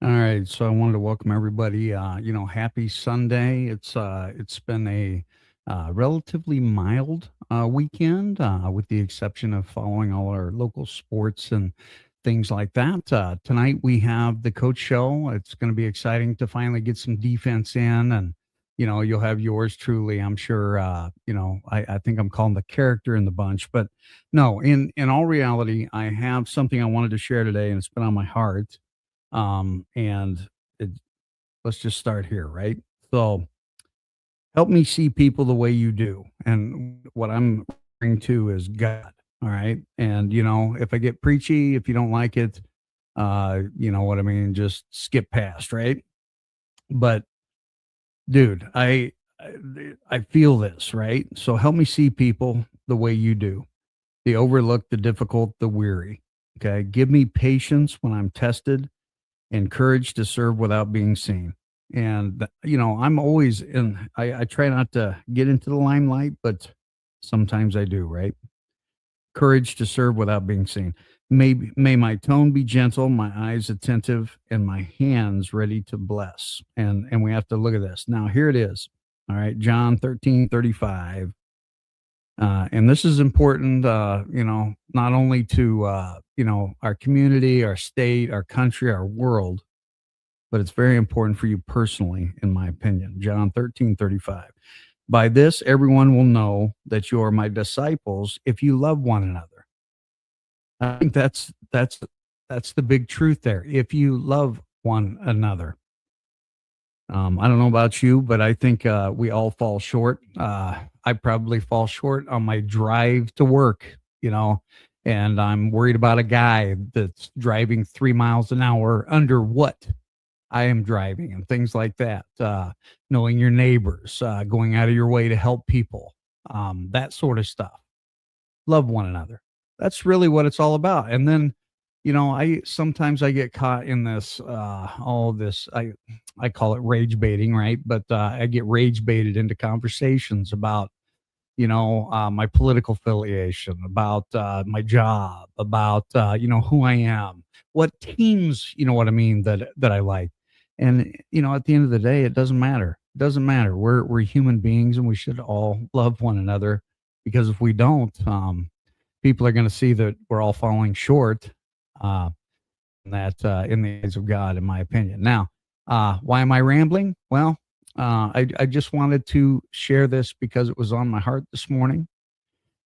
All right, so I wanted to welcome everybody. Happy Sunday. It's been a relatively mild weekend, with the exception of following all our local sports and things like that. Tonight we have the coach show. It's going to be exciting to finally get some defense in, and you'll have yours truly. I'm sure. I think I'm calling the character in the bunch, but no. In all reality, I have something I wanted to share today, and it's been on my heart and it, let's just start here, right? So help me see people the way you do. And what I'm referring to is God. All right. And, if I get preachy, if you don't like it, you know what I mean? Just skip past, right? But dude, I feel this, right? So help me see people the way you do. The overlooked, the difficult, the weary. Okay. Give me patience when I'm tested, encouraged to serve without being seen. And, I'm always I try not to get into the limelight, but sometimes I do, right? Courage to serve without being seen. May my tone be gentle, my eyes attentive, and my hands ready to bless. And we have to look at this. Now, here it is. All right, John 13:35. And this is important, not only to, our community, our state, our country, our world, but it's very important for you personally, in my opinion. John 13:35. By this, everyone will know that you are my disciples if you love one another. I think that's the big truth there. If you love one another. I don't know about you, but I think we all fall short. I probably fall short on my drive to work, and I'm worried about a guy that's driving 3 miles an hour under what I am driving and things like that. Knowing your neighbors, going out of your way to help people, that sort of stuff. Love one another. That's really what it's all about. And then, I sometimes I get caught in this, all this. I call it rage baiting, right? But I get rage baited into conversations about, my political affiliation, about my job, about who I am, what teams, you know what I mean, that I like. And at the end of the day, it doesn't matter. It doesn't matter. We're human beings, and we should all love one another. Because if we don't, people are going to see that we're all falling short. Uh, that in the eyes of God, in my opinion. Now, why am I rambling? Well, I just wanted to share this because it was on my heart this morning,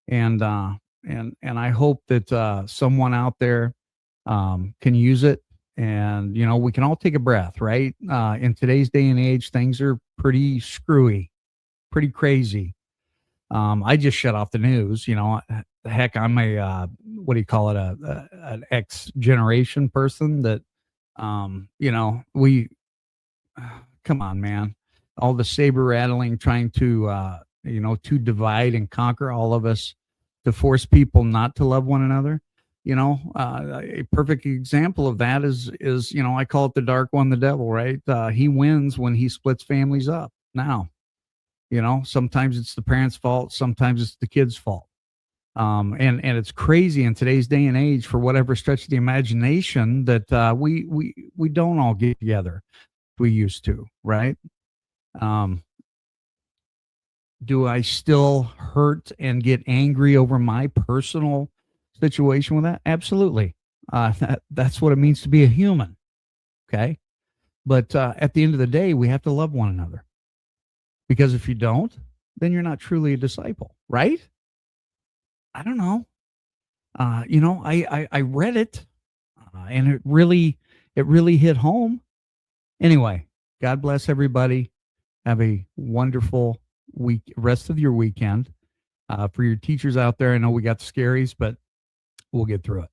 and I hope that someone out there can use it, and we can all take a breath, right? In today's day and age, things are pretty screwy, pretty crazy. I just shut off the news. Heck, I'm a what do you call it? An X generation person that, we come on, man. All the saber rattling, trying to, to divide and conquer all of us, to force people not to love one another. A perfect example of that is I call it the dark one, the devil, right? He wins when he splits families up. Now, sometimes it's the parents' fault, sometimes it's the kids' fault. And it's crazy in today's day and age, for whatever stretch of the imagination, that we don't all get together we used to, right? Um, do I still hurt and get angry over my personal situation with that? Absolutely. That's what it means to be a human. Okay. But at the end of the day, we have to love one another, because if you don't, then you're not truly a disciple, right? I don't know. I read it, and it really hit home. Anyway, God bless everybody. Have a wonderful rest of your weekend. For your teachers out there, I know we got the scaries, but we'll get through it.